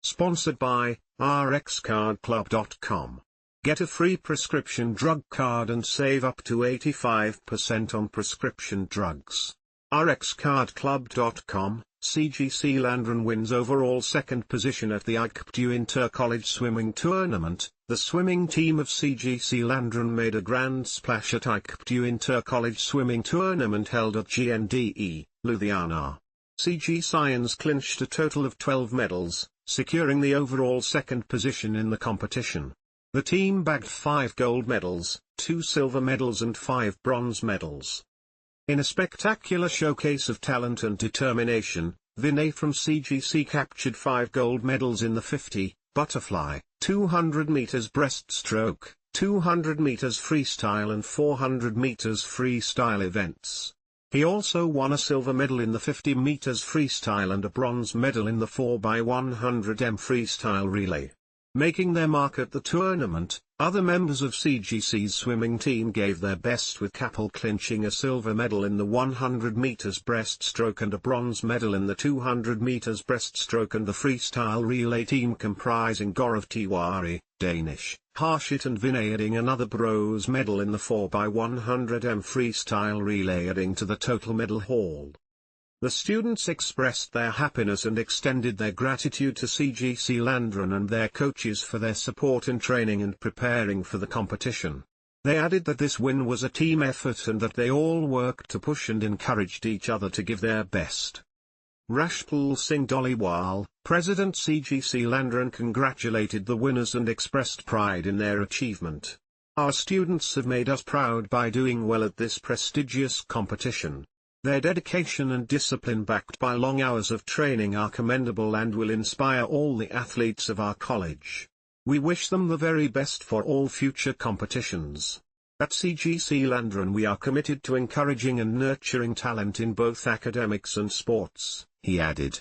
Sponsored by rxcardclub.com. Get a free prescription drug card and save up to 85% on prescription drugs. rxcardclub.com. CGC Landran wins overall second position at the IKGPTU Inter-College Swimming Tournament. The swimming team of CGC Landran made a grand splash at IKGPTU Inter-College Swimming Tournament held at GNDE, Ludhiana. CGCians clinched a total of 12 medals, securing the overall second position in the competition. The team bagged 5 gold medals, 2 silver medals and 5 bronze medals. In a spectacular showcase of talent and determination, Vinay from CGC captured 5 gold medals in the 50, butterfly, 200 meters breaststroke, 200 meters freestyle and 400 meters freestyle events. He also won a silver medal in the 50 meters freestyle and a bronze medal in the 4x100m freestyle relay. Making their mark at the tournament, other members of CGC's swimming team gave their best, with Kapil clinching a silver medal in the 100 meters breaststroke and a bronze medal in the 200 meters breaststroke, and the freestyle relay team comprising Gaurav, Tiwari, Danish, Harshit and Vinay adding another broze medal in the 4x100m freestyle relay, adding to the total medal haul. The students expressed their happiness and extended their gratitude to CGC Landran and their coaches for their support in training and preparing for the competition. They added that this win was a team effort and that they all worked to push and encouraged each other to give their best. Rashpal Singh Dhaliwal, President CGC Landran, congratulated the winners and expressed pride in their achievement. Our students have made us proud by doing well at this prestigious competition. Their dedication and discipline, backed by long hours of training, are commendable and will inspire all the athletes of our college. We wish them the very best for all future competitions. At CGC Landran we are committed to encouraging and nurturing talent in both academics and sports, he added.